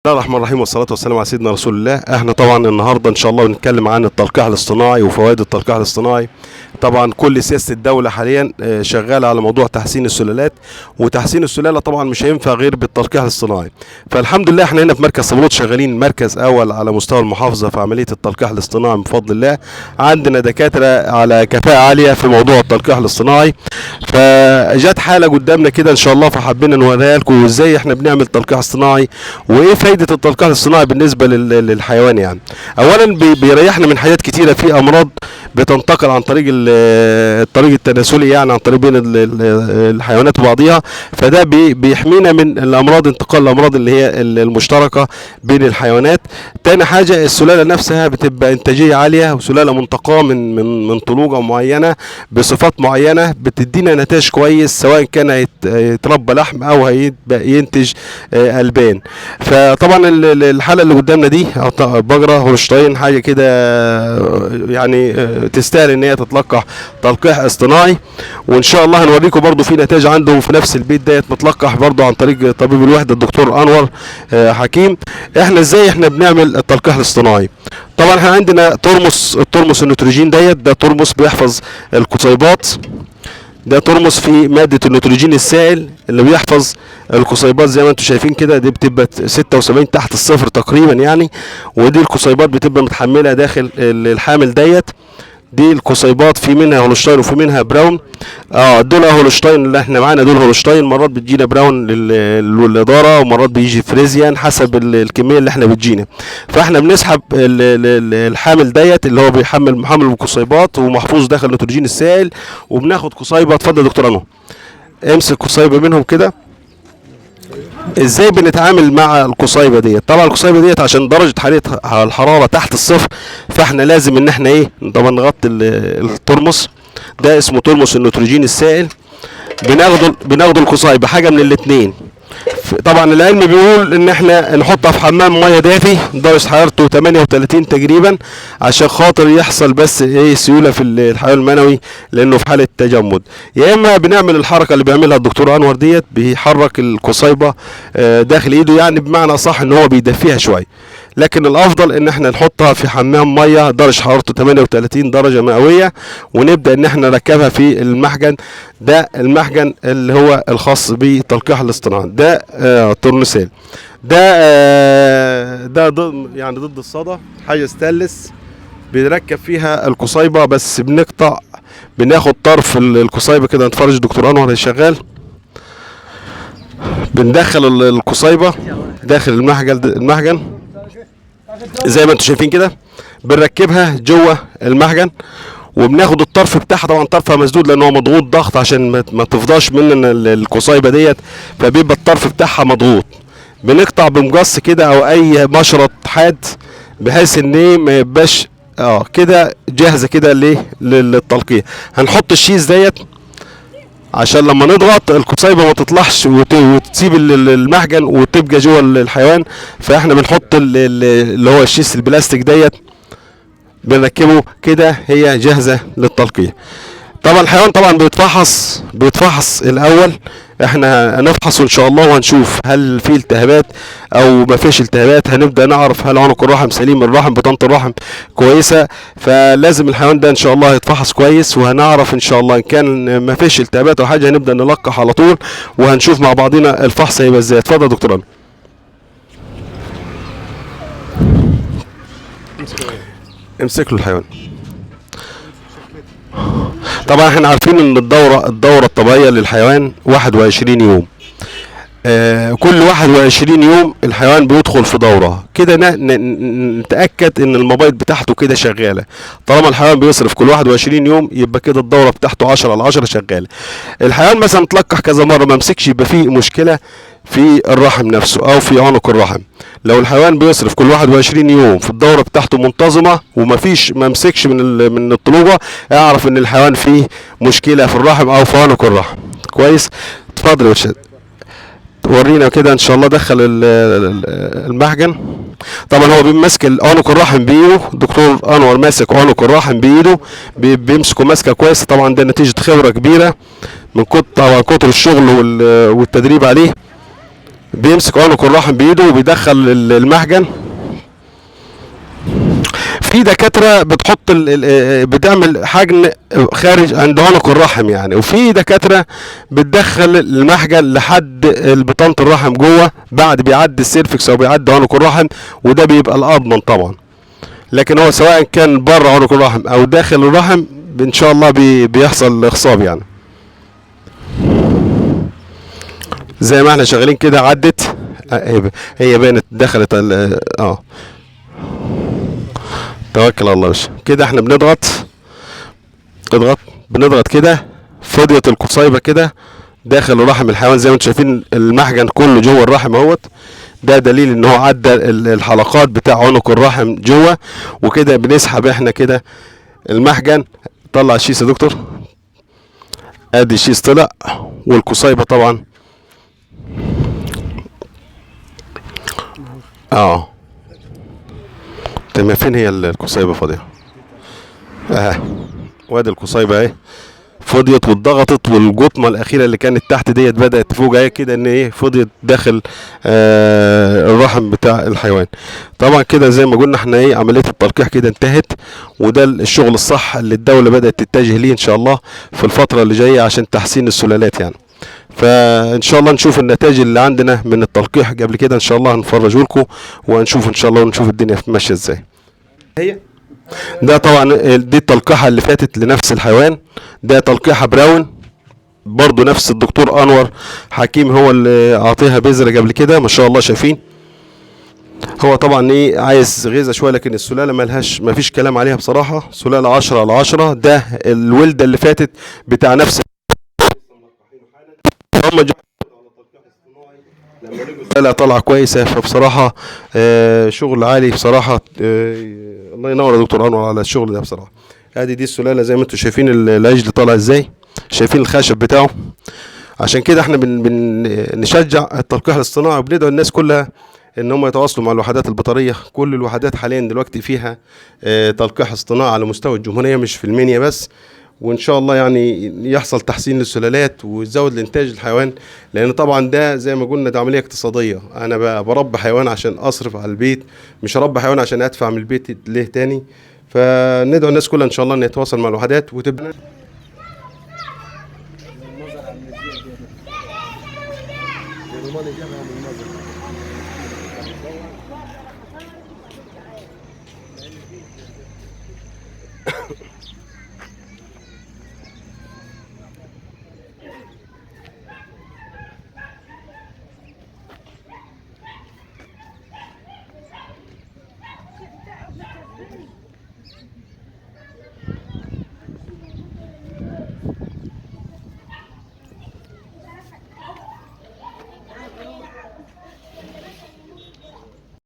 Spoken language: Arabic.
بسم الله الرحمن الرحيم والصلاة والسلام على سيدنا رسول الله. احنا طبعا النهارده ان شاء الله بنتكلم عن التلقيح الاصطناعي وفوائد التلقيح الاصطناعي. طبعا كل سياسة الدولة حاليا شغالة على موضوع تحسين السلالات، وتحسين السلالة طبعا مش هينفع غير بالتلقيح الاصطناعي. فالحمد لله احنا هنا في مركز صبلوط شغالين مركز اول على مستوى المحافظة في عملية التلقيح الاصطناعي بفضل الله. عندنا دكاترة على كفاءة عالية في موضوع التلقيح الاصطناعي. فجت حالة قدامنا كده ان شاء الله، فحبينا نوريها لكم ازاي احنا بنعمل تلقيح اصطناعي وايه فايدة التلقيح الاصطناعي بالنسبة للحيوان. يعني اولا بيريحنا من حاجات كتيرة، في امراض بتنتقل عن طريق الطريق التناسلي، يعني عن طريق بين الحيوانات وبعضها، فده بيحمينا من الامراض، انتقال الامراض اللي هي المشتركة بين الحيوانات. تاني حاجة السلالة نفسها بتبقى انتاجية عالية، وسلالة منتقاة من طلوقة معينة بصفات معينة، بتدينا نتاج كويس سواء كان يتربى لحم او ينتج البان. فطبعا الحالة اللي قدامنا دي بقرة هولشتاين، حاجة كده يعني تستاهل ان هي تتلقح تلقيح اصطناعي، وان شاء الله هنوريكم برضو في نتاج عنده في نفس البيت ديت متلقح برضو عن طريق طبيب الوحدة الدكتور انور حكيم. ازاي احنا بنعمل التلقيح الاصطناعي؟ طبعا احنا عندنا الترمس النيتروجين ديت، ده ترمس بيحفظ القصيبات، ده ترمس في مادة النيتروجين السائل اللي بيحفظ القصيبات زي ما انتم شايفين كده. دي بتبقى 76 تحت الصفر تقريبا يعني، ودي القصيبات بتبقى متحملة داخل الحامل ديت. دي القصيبات في منها هولشتاين وفي منها براون. دول هولشتاين اللي احنا معانا، دول هولشتاين. مرات بتجينا براون للاداره، ومرات بيجي فريزيان حسب الكميه اللي احنا بتجينا. فاحنا بنسحب الحامل ديت اللي هو محمل بالقصيبات ومحفوظ داخل النيتروجين السائل، وبناخد قصيبه. اتفضل يا دكتور انو، امسك قصيبه منهم كده. ازاي بنتعامل مع القصيبه ديت؟ طبعا القصيبه ديت عشان درجه الحراره تحت الصفر، فاحنا لازم ان احنا طبعا نغطي الترمس ده، اسمه ترمس النيتروجين السائل. بناخده القصيبه حاجه من الاثنين. طبعا العلم بيقول ان احنا نحطها في حمام ميه دافي درجه حرارته 38 تقريبا، عشان خاطر يحصل بس سيوله في الحيوان المنوي، لانه في حاله تجمد. يا اما بنعمل الحركه اللي بيعملها الدكتور انور ديت، بيحرك القصيبه داخل ايده، يعني بمعنى صح ان هو بيدفيها شويه. لكن الافضل ان احنا نحطها في حمام ميه درجه حرارته 38 درجه مئويه، ونبدا ان احنا نركبها في المحجن. ده المحجن اللي هو الخاص بالتلقيح الاصطناعي، ده تورنسيل. ده يعني ضد الصدى، حاجه ستانلس بنركب فيها القصيبه، بس بناخد طرف القصيبه كده. نتفرج الدكتور انور شغال. بندخل القصيبه داخل المحجن زي ما انتم شايفين كده، بنركبها جوه المحجن، وبناخد الطرف بتاعها. طبعا طرفها مسدود لان هو مضغوط ضغط عشان ما تفضاش مننا القصيبه ديت، فبيبقى الطرف بتاعها مضغوط. بنقطع بمقص كده او اي مشرط حاد، بحيث ان ما يبقاش كده جاهزه كده للتلقيح. هنحط الشيز ديت عشان لما نضغط القصيبه ما تطلعش وتسيب المحجن وتبقى جوه الحيوان. فاحنا بنحط اللي هو الشيس البلاستيك ديت، بنركبه كده، هي جاهزه للتلقيح. طبعا الحيوان طبعا بيتفحص الاول. احنا هنفحصه ان شاء الله وهنشوف هل في التهابات او ما فيش التهابات. هنبدا نعرف هل عنق الرحم سليم، الرحم بطانه الرحم كويسه. فلازم الحيوان ده ان شاء الله يتفحص كويس، وهنعرف ان شاء الله ان كان ما فيش التهابات او حاجه هنبدا نلقح على طول، وهنشوف مع بعضنا الفحص هيبقى ازاي. اتفضل يا دكتور أنا. امسك له الحيوان. طبعا احنا عارفين ان الدورة الطبيعية للحيوان 21 يوم. كل 21 يوم الحيوان بيدخل في دورة كده، نتأكد ان المبايض بتاعته كده شغالة. طالما الحيوان بيصرف كل 21 يوم، يبقى كده الدورة بتاعته 10/10 شغالة. الحيوان مثلا اتلقح كذا مرة ما مسكش، يبقى فيه مشكلة في الرحم نفسه او في عنق الرحم. لو الحيوان بيصرف كل 21 يوم في الدورة بتاعته منتظمة ومفيش ما مسكش من الطلوبة، اعرف ان الحيوان فيه مشكلة في الرحم او في عنق الرحم. كويس. اتفضل يا ورشاد، ورينا كده ان شاء الله. دخل المحجن. طبعا هو بيمسك عنق الرحم بايده، دكتور انور ماسك عنق الرحم بايده، بيمسكه ماسكه كويسه. طبعا ده نتيجه خبره كبيره من كتر الشغل والتدريب عليه. بيمسك عنق الرحم بايده وبيدخل المحجن. في دكاترة بتحط بتعمل حجن خارج عند عنق الرحم يعني، وفي دكاترة بتدخل المحجن لحد بطانة الرحم جوه بعد بيعدي السيرفكس او بيعدي عنق الرحم، وده بيبقى الاضمن طبعا. لكن هو سواء كان بره عنق الرحم او داخل الرحم ان شاء الله بيحصل اخصاب يعني. زي ما احنا شغالين كده عدت، هي بانت دخلت توكل على الله يا باشا. كده احنا بنضغط كده، فضيت القصيبة كده داخل رحم الحيوان. زي ما انتم شايفين المحجن كله جوه الرحم اهوت، ده دليل ان هو عدى الحلقات بتاع عنق الرحم جوه. وكده بنسحب احنا كده المحجن. طلع الشيس يا دكتور، ادي الشيس طلع، والقصيبة طبعا تمام. فين هي القصيبة فاضية؟ وادي القصيبة اهي فضيت واتضغطت، والجطمه الاخيره اللي كانت تحت ديت بدات تفوق اهي كده ان ايه فضيت داخل الرحم بتاع الحيوان. طبعا كده زي ما قلنا احنا ايه عمليه التلقيح كده انتهت، وده الشغل الصح اللي الدوله بدات تتجه ليه ان شاء الله في الفتره اللي جايه عشان تحسين السلالات يعني. فان شاء الله نشوف النتائج اللي عندنا من التلقيح قبل كده ان شاء الله هنفرجه لكم، وهنشوف ان شاء الله ونشوف الدنيا ماشيه ازاي. هي ده طبعا دي التلقيحة اللي فاتت لنفس الحيوان، ده تلقيحة براون برضو نفس الدكتور انور حكيم هو اللي اعطيها بذرة قبل كده ما شاء الله. شايفين هو طبعا ايه عايز غذاء شويه، لكن السلاله ما فيش كلام عليها بصراحه، سلاله 10/10. ده الولده اللي فاتت بتاع نفس هم لما لقوا السلاله طالعه كويسه، فبصراحه شغل عالي بصراحه. الله ينور يا دكتور انور على الشغل ده بصراحه. ادي دي السلاله زي ما انتم شايفين العجل طالع ازاي، شايفين الخشب بتاعه. عشان كده احنا بنشجع التلقيح الاصطناعي، وبندعو الناس كلها ان هم يتواصلوا مع الوحدات البيطريه. كل الوحدات حاليا دلوقتي فيها تلقيح اصطناعي على مستوى الجمهوريه مش في المنيا بس، وان شاء الله يعني يحصل تحسين للسلالات ويزود الانتاج الحيوان. لان طبعا ده زي ما قلنا ده عمليه اقتصاديه، انا بربي حيوان عشان اصرف على البيت، مش هربي حيوان عشان ادفع من البيت ليه تاني. فندعو الناس كلها ان شاء الله ان يتواصل مع الوحدات وتبقى